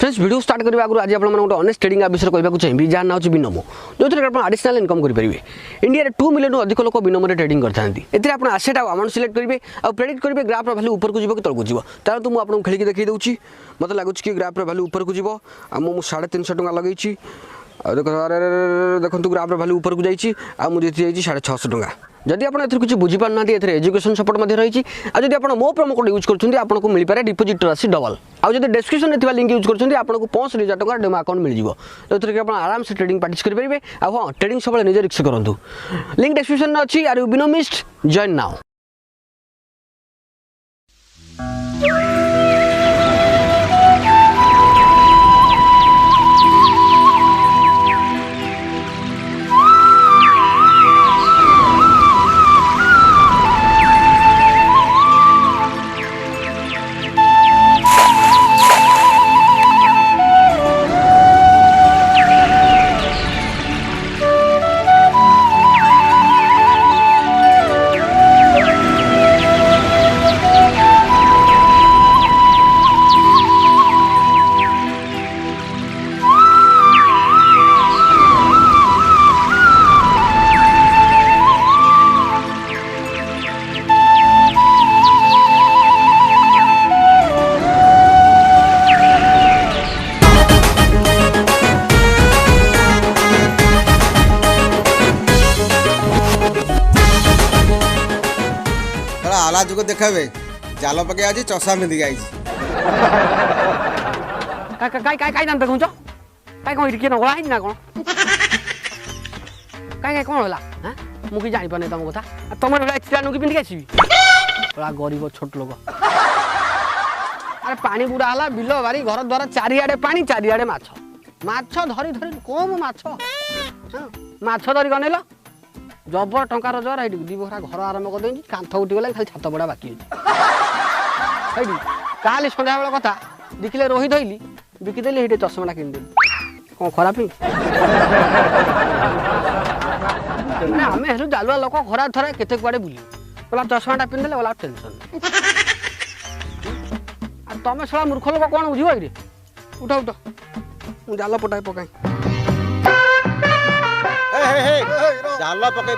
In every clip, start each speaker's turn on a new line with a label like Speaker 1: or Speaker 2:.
Speaker 1: Friends video start करने आगे आज आप अनेस्ट ट्रेडिंग विषय कहूँ चाहिए जहाँ ना बिनोम जो थे आप आडिशनल इनकम करेंगे। इंडिया 2 मिलियन अधिक लोक बिनोम विनिंग करते हैं। आप आसेट अमाउंट सिलेक्ट करेंगे और प्रेडिक्ट करेंगे ग्राफ भैल्यू ऊपर को जीव कि तौक जीव तार तो मुझे खेल देखी दूसरी मत लगुच कि ग्राफ भैल्यू ऊपर को जीव मुझे 350 टଙ୍କା लगे देखो ग्राफ भैल्यू ऊपर को जाइए मुझे 650 टଙ୍କା। जदि आप किसी बुझीपार ना एजुकेशन सपोर्ट रही जब आप मो प्रोमो कोड यूज कर मिल पारे डिपोजिट राशि डबल आउ जब डिस्क्रिप्शन में लिंक यूज कर आपको 65,000 टଙ୍କା डेमो अकाउंट मिल जाए जो कि आप आराम से ट्रेडिंग प्रैक्टिस करेंगे। हाँ ट्रेडिंग सब निजे रिस्क करूँ लिंक डिस्क्रिप्शन में अच्छी आर यू बिनोमिस्ट जॉइन नाउ।
Speaker 2: आला जुग देखाबे जाल पके आज चषा मिल गई
Speaker 1: काय जानते कहूँ काय कौन किए नगला ना कौन काय कौन होला मुझे जानी पाने तुम कथा तुम नुकी पिंधिक आसबी गरीब छोट लोक अरे पानी बुड़ा है बिल बारी घर द्वार चारिआडे पानी चारिआडे माछ माछ धरी धरी कम माछ धरी गनेल जबर टंका रोजगार है दी बखरा घर आरंभ कर कांथ उठीगला खाली छात पड़ा बाकी है काली सन्ध्या बेल कथा दिखले रोही धोली बिकिदेली ये चश्माटा किनिदेली कौन खराब आम हेलु जालुआ लोक खरा थरा केते कुआडे बुली बोला चश्माटा पिंधिदेले बोला टेंशन तुम सला मूर्ख लोक कौन बुझे उठ उठ मुझे जाल पटाई पकाई
Speaker 2: जाल पके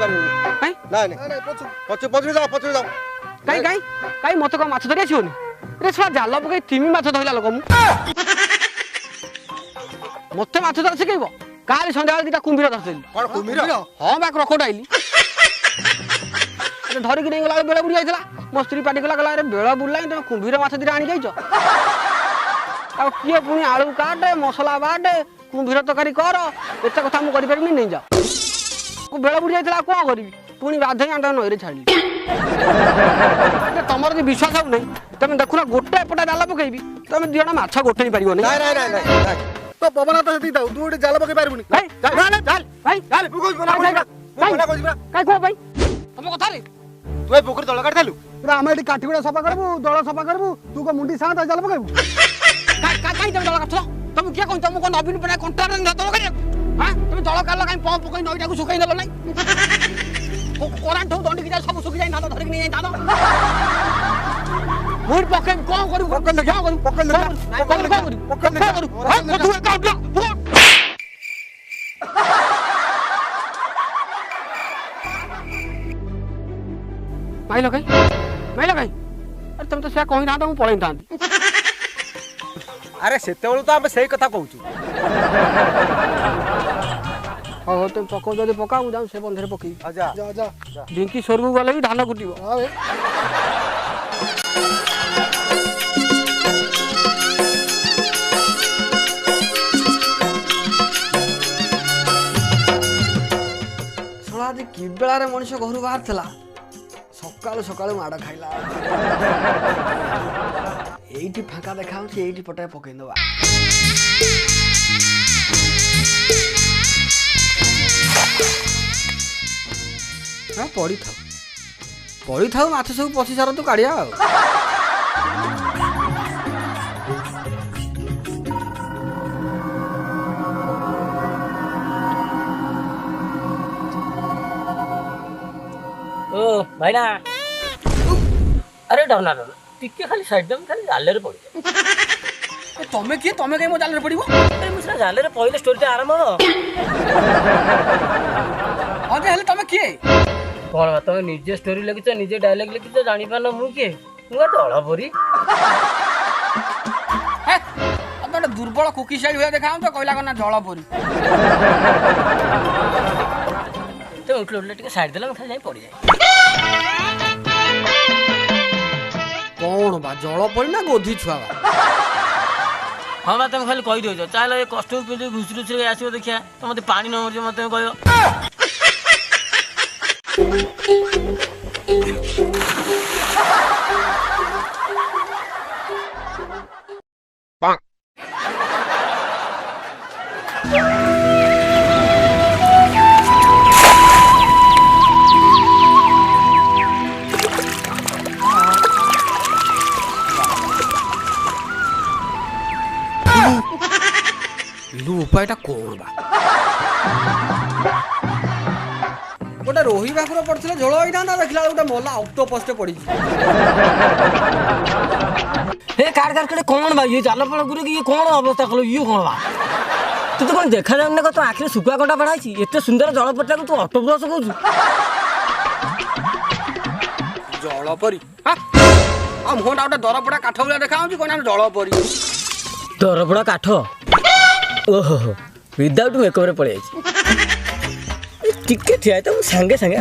Speaker 1: मत कौन माछ धरी आसोनी रे छुआ जाल पकई तिमी माछ धरला लोक मत माछ धर शिखेब काली सन्ध्या दीटा कुंभीर धरती हाँ बा क्रकोडाइल धरिकी नहीं गला बेल बुड़ी जाइला मो स्त्री पाटी गला गला बेल बुड़ला तुम कुंभीर माछ दीटा आनी जाइछ आ किए पुणी आलू काटे मसला बाटे कुंभीर तरकारी कर एत कथा मुझे करें नहीं जा बेल बुड़ी जाइला कौन करी पुणी बाधे आंटा नईरे छाड़ी तुम जो विश्वास हो नहीं तुम देखुना गोटे पटा जाल पकेबी तुम दिजण माछ गोटे पार
Speaker 2: तो पवन तो तू गोटे जाल पके पारबुनी
Speaker 1: तुम कथा
Speaker 2: तू पोखरी दल काटलु
Speaker 3: आम ये काठीगुड़ा सफा करबू दल सफा करबू तू को मुंडी साथ जाल पकेबू
Speaker 1: कहीं तुम दल काटल तुम किए कह तुमको नवीन पड़ा कंट्राक्टर दल कर तुम दल काटल कहीं पंप पकई नईटा को सुखाई देल ना कराट हो दंडी की सब सुखी जाए धरिक नहीं जाए मुझे पके कौन करू माइल कहीं अरे तुम तो से कही था मुझे पलि था
Speaker 2: अरे से तो आम से कथा कहूँ
Speaker 1: हाँ तुम पक जब पका मुझे से बंधे पकई
Speaker 3: जा जा जा
Speaker 1: ढिंकी सरबू गले भी धान कुट कि बेलार मनीष घर बाहर था सकालू सकालू माड़ खाइला ये फाँका देखा ये पटे पकईदबा हाँ पड़ी था माछ सब पशि सार तो काढ़िया
Speaker 4: ओ भाईना अरे डरना टिके खाली साइड दम खाली जाले रे पड़ी
Speaker 1: तमे किए तमे कहीं मो जाल रे पड़िबो
Speaker 4: अरे मुझे जाले रे पहले स्टोरी आरंभ हो
Speaker 1: अबे हेले तमे किए
Speaker 4: कौन बा तुम निजे स्टोरी लिखिଛ निजे डायलॉग लिखिଛ जानी पान मु किए मुगा जलपरी
Speaker 1: हे अब तो दुर्बल कुकी साइड होया देखाऊ तो कहला कना जलपरी
Speaker 4: तो उठले उठले टिके साइड देला खाली जाई पड़ी जाए
Speaker 1: कौन बा जलपरी ना गोधी छुआ बा
Speaker 4: हाँ बा तुम खाली कही दो चल ये कस्ट्यूम पिंधि घुसरी घुसरी आसो देखिया तो मत पानी न मरज मत कह
Speaker 1: उपायटा कौन बा गोटे रोही भाकुर पड़े झोल होता देखला गोटे मला ऑक्टोपस पड़ी
Speaker 4: हे कार कार कड़े कौन बा ये जाल पड़ गुरु ये कौन अवस्था कलो ये कौन बा तू तो कौन देखा जाऊन ना तो आखिर सुखुआ कटा पड़ाई एत सुंदर जलपटा को तू ऑक्टोपस कहू
Speaker 1: जलपरी मुहटा गोटे दरपड़ा काठ भाया देखा कौन जलपरी
Speaker 4: दरपड़ा काठ ओहो विदाउट मेकअप रे पड़े टिके ठिया तो सांगे सांगे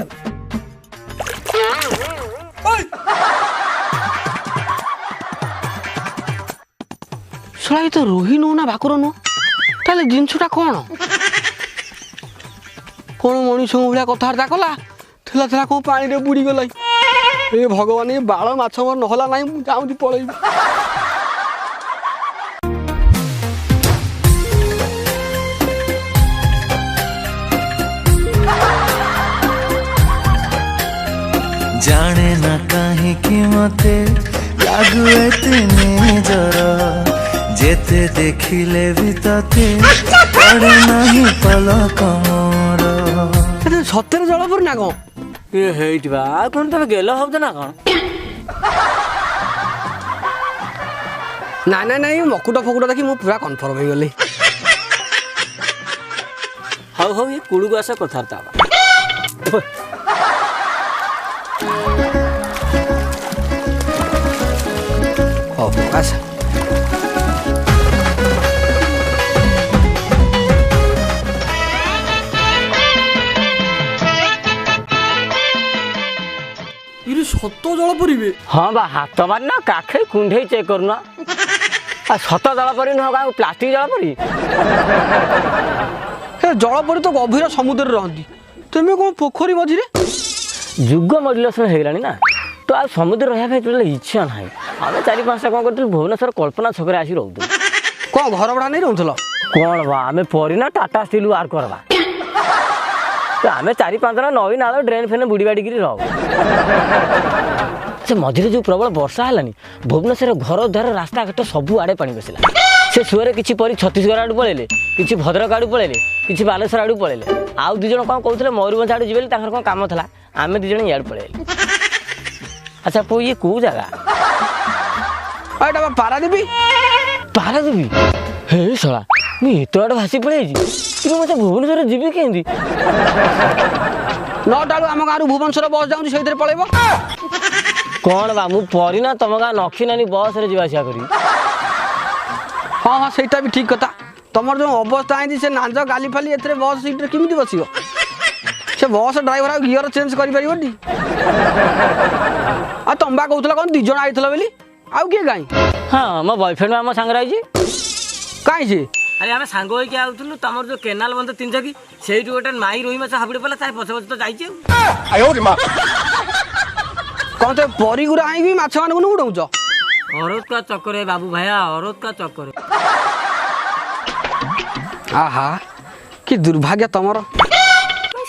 Speaker 1: शला ये तो रोही नु ना भाकुर नु ताले जिनसुटा कौन कौन मनीष भाया कथबार्ता कला थिला थिला कौन पानी रे बुड़ी गला ए भगवान ये बाल माछ मोर नहला नहीं मु जाऊँ पलैबी
Speaker 5: जाने ना कहीं कि मते लागू एतने जर जेते देखिले भी तते पड़े नहीं पलक मोर
Speaker 1: सत्य जलपरी ना कौन
Speaker 4: ये हेट बा कौन तबे गेलो हबद ना कौन
Speaker 1: ना ना नहीं मकुट फकुट देखी मु पूरा कन्फर्म हो गली
Speaker 4: हाउ हाउ ये कुळु गास कथार्ता बा
Speaker 1: आसा सत जलपरी
Speaker 4: हाँ बा हाथ बार ना काखे कुंडे चेक करना सत जलपरी नुह का प्लास्टिक जलपरी
Speaker 1: जलपरी तो गभीर समुद्र रहती तुम्हें कौन पोखरी मझे
Speaker 4: जुग मॉड्यूलेशन हो गलानी ना तो आ समुद्र रहा इच्छा ना आम 4-5टा कौन कर भुवनेश्वर कल्पना छक आसी रोक
Speaker 1: कौन घर भड़ा नहीं रोल
Speaker 4: कौन बा आम परी ना टाटा स्टील वार करवा तो आम 4-5 जना नई नाल ड्रेन फेन बुड़ी बाड़ी रह से मझे जो प्रबल वर्षा है भुवनेश्वर घर द्वार रास्ता घाट सबू आड़े पानी बसला से सुअरे किसी परी छत्तीसगढ़ आड़ू पलैले किसी भद्रक आड़ू पलैले किसी बालेश्वर आड़ू पलैले आउ 2 जन कौन कहते मयूरभंज आड़ू जी कौन काम था आम 2 जन इड़ पलैले अच्छा पो ये कौ जगह
Speaker 1: पारादीपी
Speaker 4: पारादीपी हे शला मुझे एत आड़ भासी पड़े मत भुवनेश्वर जीवी केंदी
Speaker 1: 9टा आम गाँव भुवनेश्वर बस जाऊँ से पलैब
Speaker 4: कौन बा मु परी ना तुम गाँ नखी नानी बस रे जीवा करी
Speaker 1: हाँ हाँ सहीटा भी ठीक कथा तुम जो अवस्था है से नांज गाली फाली ए बस सीट केमी बस से बस ड्राइवर गियर चेंज कर तुम बा कहला कौन 2 जन आई बोली आउ किए गाई
Speaker 4: हाँ मो बॉयफ्रेंड आम सांगे आई
Speaker 1: कहीं से
Speaker 4: अरे आम सांग होइके आउथुलु तमर जो केनाल बंद 3 जगी सेठी गोटे माई रोही माछ हाबड़ी पला तार पछे पछे तो जाइछे
Speaker 1: कौन तो परी गुरा आई भी माछ मान को उड़ौछ
Speaker 4: औरत का चक्कर है बाबू भैया औरत का चक्कर है
Speaker 1: आहा कि दुर्भाग्य तमर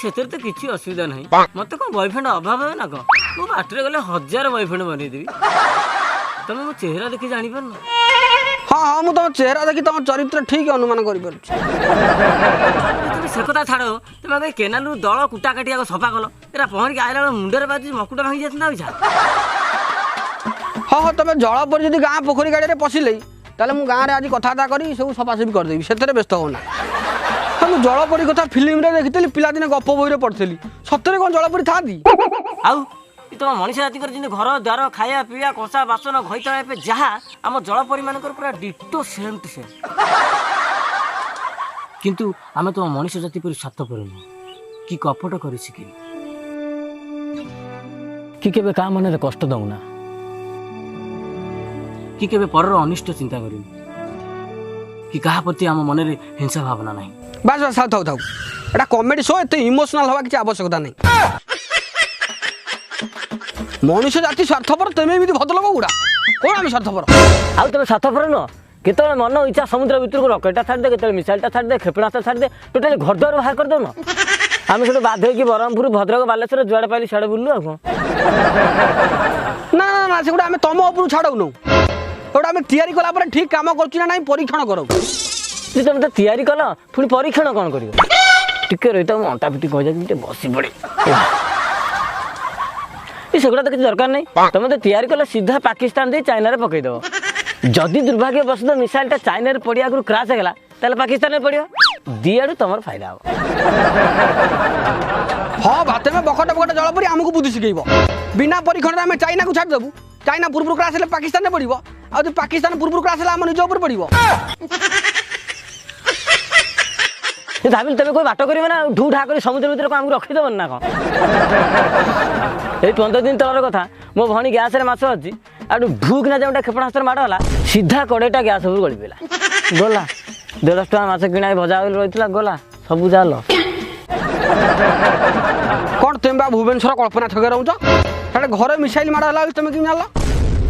Speaker 4: से तो किसी असुविधा नहीं मत कौन बॉयफ्रेंड अभाव है ना कौन मु बाटर गले 1000 बॉयफ्रेंड बनईदेवी तुम मो चेहरा देखी जानी पार ना
Speaker 1: हाँ हाँ मुझे तुम चेहरा देखी तुम चरित्र ठीक अनुमान कर
Speaker 4: से कथा छाड़ तुम केनाल दल कुटा काटी सफा कल एरा पहरिक आइला मुंडे बाजी मकुटा भांगी जाता
Speaker 1: हाँ हाँ तुम जलपरी गाँ पोखरी गाड़ी में पशिले ताले मु गाँव में आज कथबार्ता करी सब सफासफी करदेवी से व्यस्त होना। हाँ मुझे जलपरी कथा फिल्म देखी पिलादिने गप बही पढ़ी सतरे कौन जलपरी था
Speaker 4: आउ तुम मनीष जाति घर द्वार खाया पीवा कषा बासन घईता जहाँ आम जलपरी मान पूरा डिटो सेम टू सेम किंतु आम तुम मनीष जाति पर स्वार्थपर नुह कि कपट कर कि केबे का मन कष्ट दौना कि केबे पर अनिष्ट चिंता कर कि कहा प्रति आम मन में हिंसा भावना नहीं।
Speaker 1: बस बस थाऊ थाऊ एटा कॉमेडी शो एते इमोशनल हवा किसी आवश्यकता नहीं। मनुष्य जाति स्वार्थपर तेमे भी भद्र लोक गुड़ा कौन आम स्वार्थपर
Speaker 4: आउ तुम स्वार्थपर नुह केत मन इच्छा समुद्र भितर को रकेटा छाड़दे के मिसाइलटा छाड़दे क्षेपणास्त्र छाड़दे टोटाली घर द्वार बाहर कर दौन आम सब बाध्य कि ब्रह्मपुर भद्रक बालेश्वर जुआड़े पाइली छाड़े बुलू आ
Speaker 1: ना ना ना सेगुड़ा आम तुम उपरू छाड़ौनु गोटा आम तैयारी कला पर ठीक काम करछु ना परीक्षण करो
Speaker 4: तुम तो तैयारी कल पुणी परीक्षण कौन कर टिके रही तो अंटा पिटी कह जाए बसी पड़े सेगुड़ा तो किसी दरकार नहीं तुम तो तैयारी कल सीधा पाकिस्तान दे चाइना रे पकईदेव जदि दुर्भाग्यवश मिसाइलटा चाइना रे पड़ी आगु क्राश होगा ताले पाकिस्तान में पड़ो दी आड़ू तुम फायदा हम।
Speaker 1: हाँ बाते में बकट बकट जलपरी आमको बुद्धि शिखेब बिना परीक्षण आम चाइना को छाड़देबू चाइना पूर्व क्राश हेल्ले पाकिस्तान में पड़ो आदि पाकिस्तान पूर्व क्राश हेल्ले आम निज उपर पड़ो
Speaker 4: भाविल तुम कोई बाट कर ना ढू ढा कर समुद्र भितर आमको रखीदेवन ना कौन ये 15 दिन तलर कथा मो भणी गैस माछ अच्छी आ ढूक ना जो क्षेपणास्त्र माड़ला सीधा कड़ेटा गैस उपर गली पड़ा गला 150 टका माछ किଣା भजा रही गला सब जाल
Speaker 1: कौन तुम बा भुवनेश्वर कल्पना छके रोच घर मिसाइल माड़ा तुम कि जान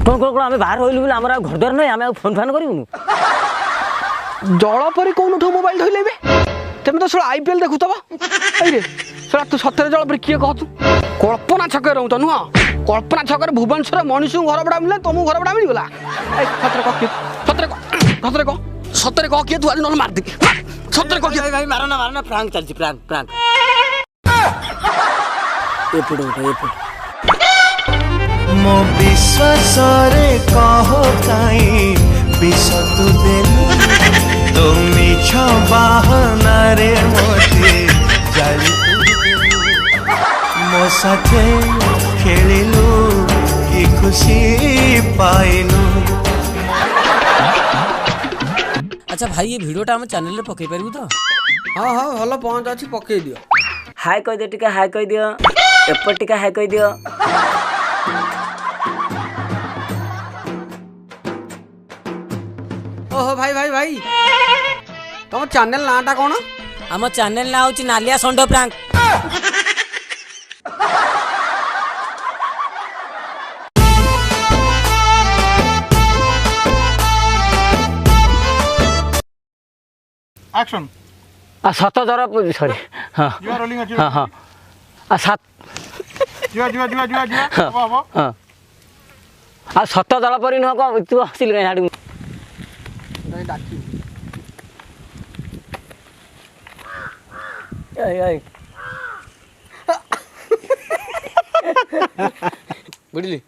Speaker 4: कौन कौन आम बाहर रही बोले आम घर द्वार नहीं आम फोन फान करूँ
Speaker 1: जलपरी कौन मोबाइल धरले तुम तो शोला आईपीएल देखु तब अरे शोला तू सतरे जलपरी किए कहतु कल्पना छके रोच नुह कल्पना छक भुवनेश्वर मनीष घर भड़ा मिले तुमको घर भड़ा मिलगला सतरे कह किए तू आज नल मारदी सतरे कह
Speaker 4: भाई मारना मारना प्रांक चलछि प्रांक प्रांक एपड़ उठा एपड़
Speaker 5: मो विश्वास रे कहो काई विष तू देलु तो मिछ बाहना रे मोते जाली मो साथे खेलिलु कि खुशी पाइलु।
Speaker 4: अच्छा भाई ये वीडियोटा हम चैनल रे पकई पारिबु तो
Speaker 1: हाँ हाँ भल पहुँच अच्छी पकई दियो
Speaker 4: हाय कह दियो टिका हाय कह दियो एपट टिका हाय कह दियो
Speaker 1: ओहो भाई भाई भाई तुम चैनल नाटा कौन
Speaker 4: हम चैनल ना होची नालिया संडो प्रांक
Speaker 3: एक्शन
Speaker 4: आ सत जरा सॉरी हां
Speaker 3: यू आर रोलिंग
Speaker 4: हां हां आ सात
Speaker 3: जुआ
Speaker 4: हां आ सत जलपरी नुह को तू हसिल कहीं हाडू
Speaker 1: बुझली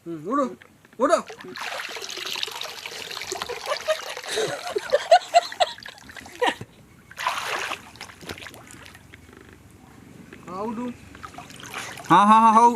Speaker 1: उड़ो उड़ो
Speaker 2: हाँ हाँ हाँ